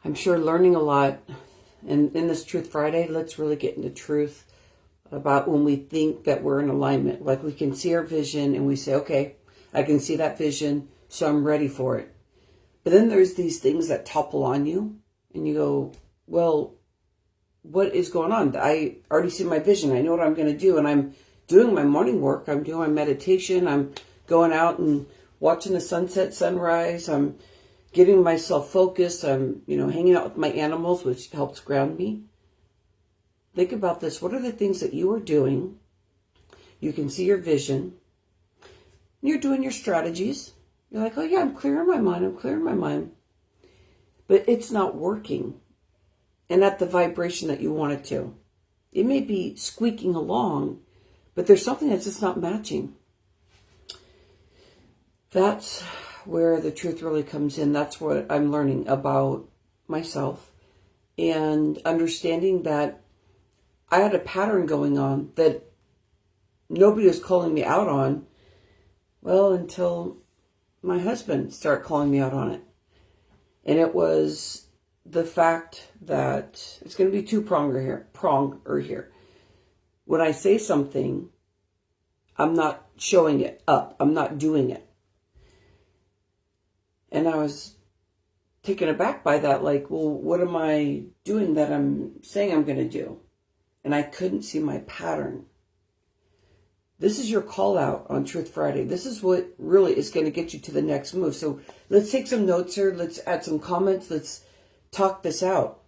I'm sure learning a lot. And in this Truth Friday, let's really get into truth about when we think that we're in alignment. Like we can see our vision and we say, okay, I can see that vision, so I'm ready for it. But then there's these things that topple on you and you go, well, what is going on? I already see my vision. I know what I'm going to do. And I'm doing my morning work. I'm doing my meditation. I'm going out and watching the sunset, sunrise. I'm getting myself focused. I'm, hanging out with my animals, which helps ground me. Think about this. What are the things that you are doing? You can see your vision. You're doing your strategies. You're like, oh yeah, I'm clearing my mind. But it's not working. And at the vibration that you want it to. It may be squeaking along, but there's something that's just not matching. That's where the truth really comes in. That's what I'm learning about myself and understanding that I had a pattern going on that nobody was calling me out on, well, until my husband started calling me out on it. And it was the fact that it's going to be pronged here. When I say something, I'm not showing it up. I'm not doing it. And I was taken aback by that. Like, well, what am I doing that I'm saying I'm going to do? And I couldn't see my pattern. This is your call out on Truth Friday. This is what really is going to get you to the next move. So let's take some notes here. Let's add some comments. Let's talk this out.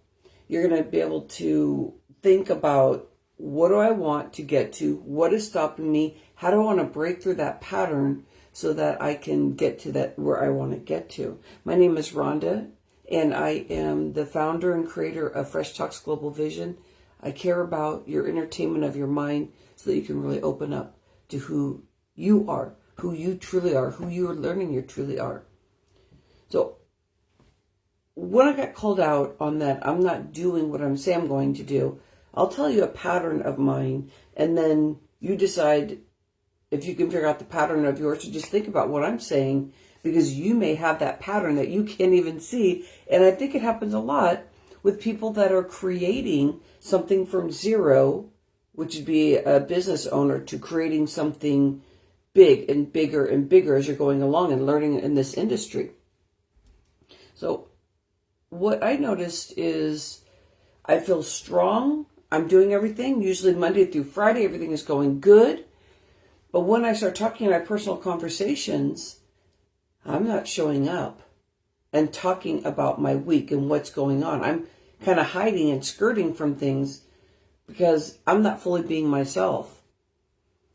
You're going to be able to think about, what do I want to get to? What is stopping me? How do I want to break through that pattern so that I can get to that where I want to get to? My name is Rhonda, and I am the founder and creator of Fresh Talks Global Vision. I care about your entertainment of your mind so that you can really open up to who you are, who you truly are, who you are learning you truly are. So when I got called out on that, I'm not doing what I'm saying I'm going to do, I'll tell you a pattern of mine, and then you decide if you can figure out the pattern of yours. So just think about what I'm saying, because you may have that pattern that you can't even see. And I think it happens a lot with people that are creating something from zero, which would be a business owner, to creating something big and bigger as you're going along and learning in this industry. So what I noticed is I feel strong. I'm doing everything. Usually Monday through Friday, everything is going good. But when I start talking in my personal conversations, I'm not showing up and talking about my week and what's going on. I'm kind of hiding and skirting from things because I'm not fully being myself.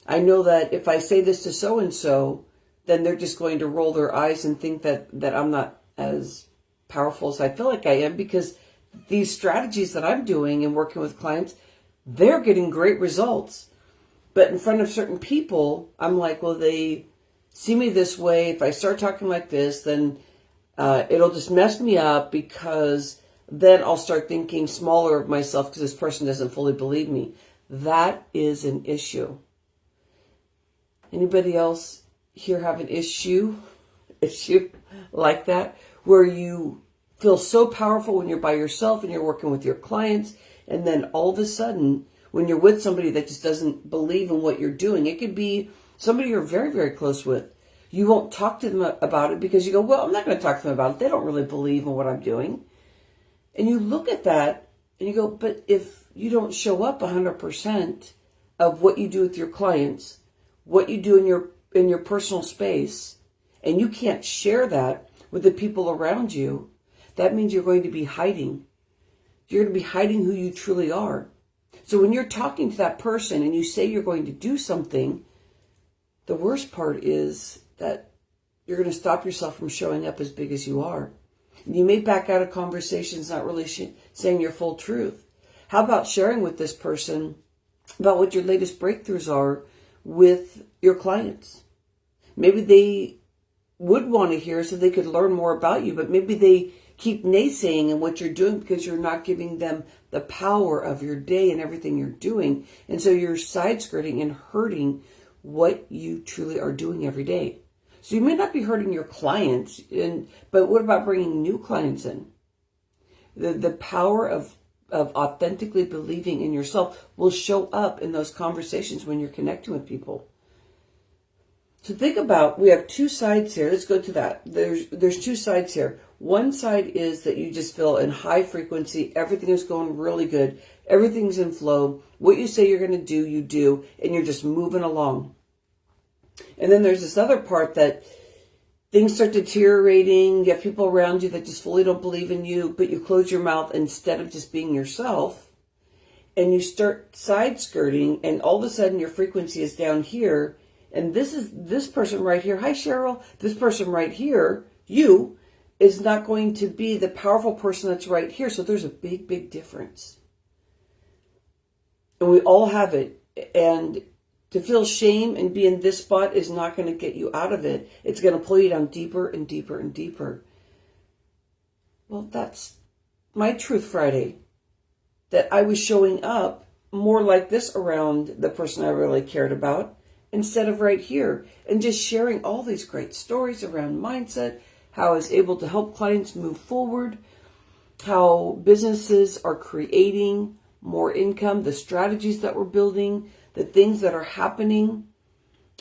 I know that if I say this to so-and-so, then they're just going to roll their eyes and think that I'm not as powerful as I feel like I am, because these strategies that I'm doing and working with clients, they're getting great results. But in front of certain people, I'm like, well, they see me this way. If I start talking like this, then it'll just mess me up, because then I'll start thinking smaller of myself because this person doesn't fully believe me. That is an issue. Anybody else here have an issue like that, where you feel so powerful when you're by yourself and you're working with your clients, and then all of a sudden, when you're with somebody that just doesn't believe in what you're doing, it could be somebody you're very, very close with. You won't talk to them about it because you go, well, I'm not going to talk to them about it. They don't really believe in what I'm doing. And you look at that and you go, but if you don't show up 100% of what you do with your clients, what you do in your personal space, and you can't share that with the people around you, that means you're going to be hiding. You're going to be hiding who you truly are. So when you're talking to that person and you say you're going to do something, the worst part is that you're going to stop yourself from showing up as big as you are. And you may back out of conversations not really saying your full truth. How about sharing with this person about what your latest breakthroughs are with your clients? Maybe they would want to hear so they could learn more about you, but maybe they keep naysaying in what you're doing because you're not giving them the power of your day and everything you're doing. And so you're side skirting and hurting what you truly are doing every day. So you may not be hurting your clients, but what about bringing new clients in? The power of authentically believing in yourself will show up in those conversations when you're connecting with people. So think about, we have two sides here. Let's go to that. There's two sides here. One side is that you just feel in high frequency. Everything is going really good. Everything's in flow. What you say you're going to do, you do. And you're just moving along. And then there's this other part that things start deteriorating. You have people around you that just fully don't believe in you. But you close your mouth instead of just being yourself. And you start side skirting. And all of a sudden your frequency is down here. And this person right here, hi Cheryl, this person right here, you, is not going to be the powerful person that's right here. So there's a big, big difference. And we all have it. And to feel shame and be in this spot is not going to get you out of it. It's going to pull you down deeper and deeper and deeper. Well, that's my Truth Friday. That I was showing up more like this around the person I really cared about, instead of right here, and just sharing all these great stories around mindset, how I was able to help clients move forward, how businesses are creating more income, the strategies that we're building, the things that are happening,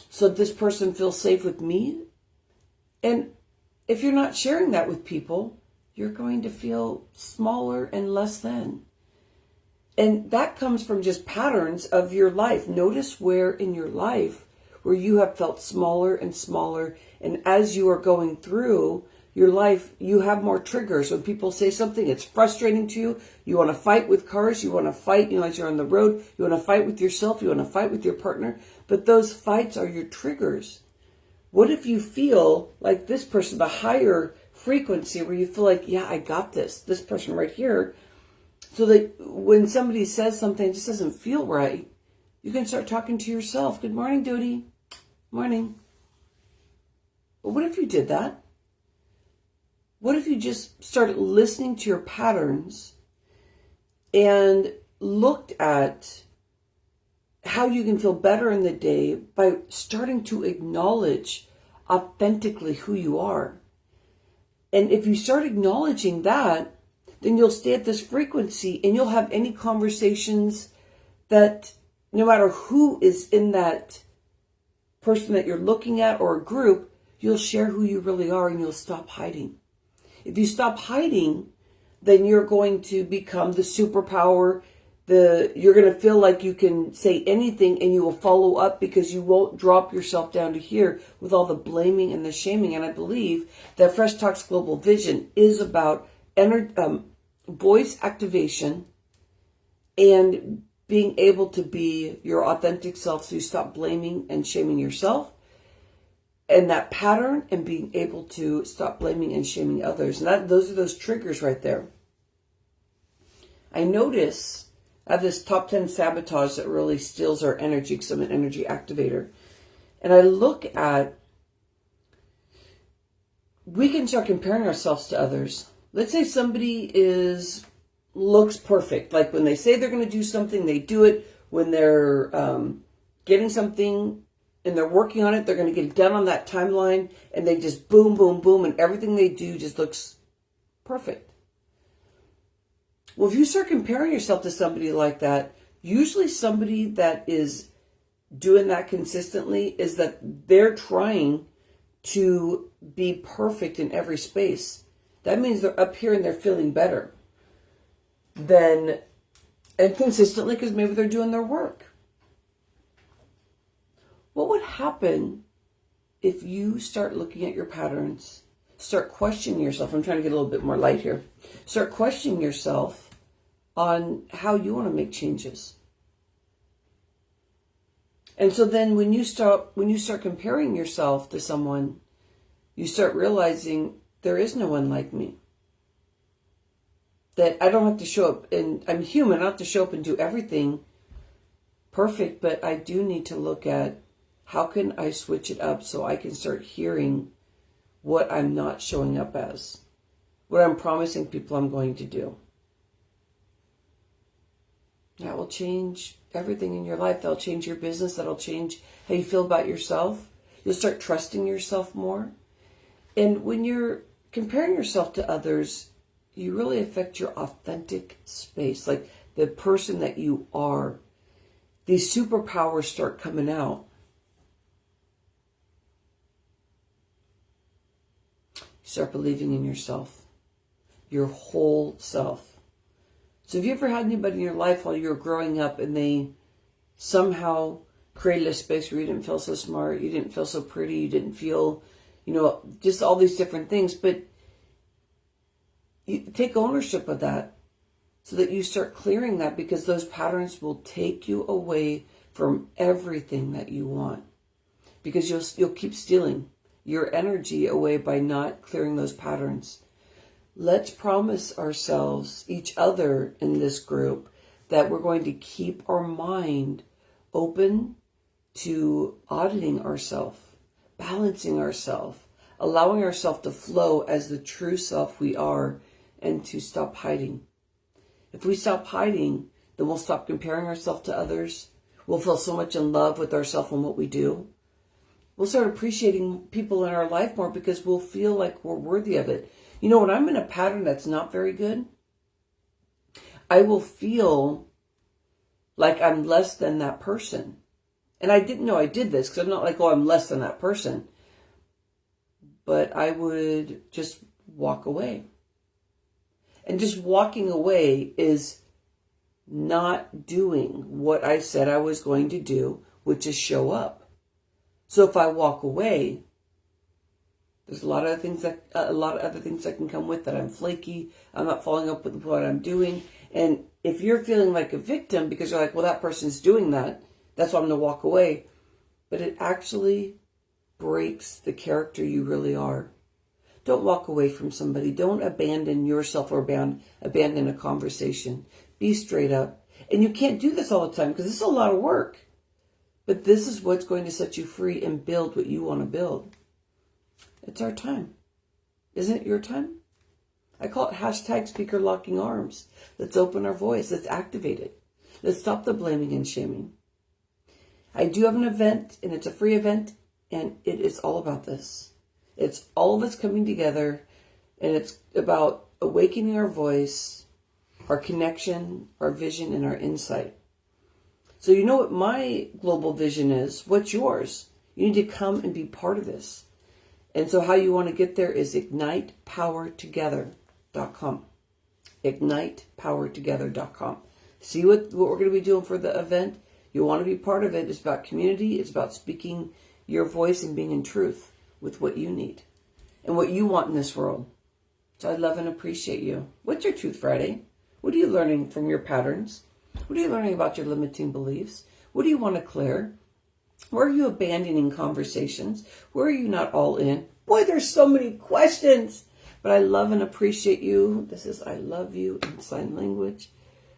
so this person feels safe with me. And if you're not sharing that with people, you're going to feel smaller and less than. And that comes from just patterns of your life. Notice where in your life where you have felt smaller and smaller. And as you are going through your life, you have more triggers. When people say something, it's frustrating to you. You want to fight with cars. You want to fight, as you're on the road. You want to fight with yourself. You want to fight with your partner. But those fights are your triggers. What if you feel like this person, the higher frequency, where you feel like, yeah, I got this. This person right here. So that when somebody says something that just doesn't feel right, you can start talking to yourself. Good morning, Dodie. Morning. But what if you did that? What if you just started listening to your patterns and looked at how you can feel better in the day by starting to acknowledge authentically who you are? And if you start acknowledging that, then you'll stay at this frequency and you'll have any conversations that no matter who is in that person that you're looking at or a group, you'll share who you really are and you'll stop hiding. If you stop hiding, then you're going to become the superpower. You're going to feel like you can say anything and you will follow up because you won't drop yourself down to here with all the blaming and the shaming. And I believe that Fresh Talks Global Vision is about voice activation and being able to be your authentic self, so you stop blaming and shaming yourself and that pattern, and being able to stop blaming and shaming others. And those are those triggers right there. I notice I have this top 10 sabotage that really steals our energy because I'm an energy activator. And I look at, we can start comparing ourselves to others. Let's say somebody looks perfect. Like when they say they're going to do something, they do it. When they're getting something and they're working on it, they're going to get it done on that timeline. And they just boom, boom, boom. And everything they do just looks perfect. Well, if you start comparing yourself to somebody like that, usually somebody that is doing that consistently is that they're trying to be perfect in every space. That means they're up here and they're feeling better and consistently, because maybe they're doing their work. What would happen if you start looking at your patterns, start questioning yourself? I'm trying to get a little bit more light here. Start questioning yourself on how you want to make changes. And so then when you start comparing yourself to someone, you start realizing there is no one like me. That I don't have to show up, and I'm human, I don't have to show up and do everything perfect, but I do need to look at how can I switch it up so I can start hearing what I'm not showing up as, what I'm promising people I'm going to do. That will change everything in your life. That'll change your business. That'll change how you feel about yourself. You'll start trusting yourself more. And when you're comparing yourself to others, you really affect your authentic space, like the person that you are. These superpowers start coming out. You start believing in yourself, your whole self. So have you ever had anybody in your life while you were growing up and they somehow created a space where you didn't feel so smart, you didn't feel so pretty, you didn't feel, just all these different things, but you take ownership of that so that you start clearing that, because those patterns will take you away from everything that you want, because you'll keep stealing your energy away by not clearing those patterns. Let's promise ourselves, each other in this group, that we're going to keep our mind open to auditing ourselves, balancing ourselves, allowing ourselves to flow as the true self we are, and to stop hiding. If we stop hiding, then we'll stop comparing ourselves to others. We'll feel so much in love with ourselves and what we do. We'll start appreciating people in our life more because we'll feel like we're worthy of it. When I'm in a pattern that's not very good, I will feel like I'm less than that person. And I didn't know I did this, because I'm not like, I'm less than that person. But I would just walk away. And just walking away is not doing what I said I was going to do, which is show up. So if I walk away, there's a lot of other things that can come with that. I'm flaky. I'm not following up with what I'm doing. And if you're feeling like a victim because you're like, well, that person's doing that, that's why I'm going to walk away. But it actually breaks the character you really are. Don't walk away from somebody. Don't abandon yourself or abandon a conversation. Be straight up. And you can't do this all the time because this is a lot of work. But this is what's going to set you free and build what you want to build. It's our time. Isn't it your time? I call it hashtag speaker locking arms. Let's open our voice. Let's activate it. Let's stop the blaming and shaming. I do have an event, and it's a free event, and it is all about this. It's all of us coming together, and it's about awakening our voice, our connection, our vision, and our insight. So you know what my global vision is? What's yours? You need to come and be part of this. And so how you want to get there is ignitepowertogether.com. ignitepowertogether.com. See what we're going to be doing for the event. You want to be part of it. It's about community. It's about speaking your voice and being in truth with what you need and what you want in this world. So I love and appreciate you. What's your Truth Friday? What are you learning from your patterns? What are you learning about your limiting beliefs? What do you want to clear? Where are you abandoning conversations? Where are you not all in? Boy, there's so many questions. But I love and appreciate you. This is I love you in sign language.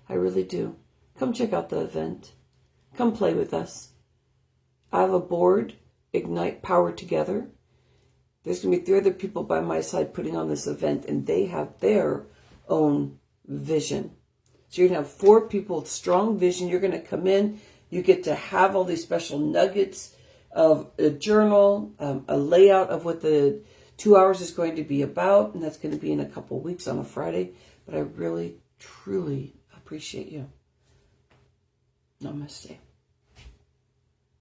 I really do. Come check out the event. Come play with us. I have a board, Ignite Power Together. There's going to be 3 other people by my side putting on this event, and they have their own vision. So you're going to have 4 people with strong vision. You're going to come in. You get to have all these special nuggets of a journal, a layout of what the 2 hours is going to be about, and that's going to be in a couple of weeks on a Friday. But I really, truly appreciate you. Namaste.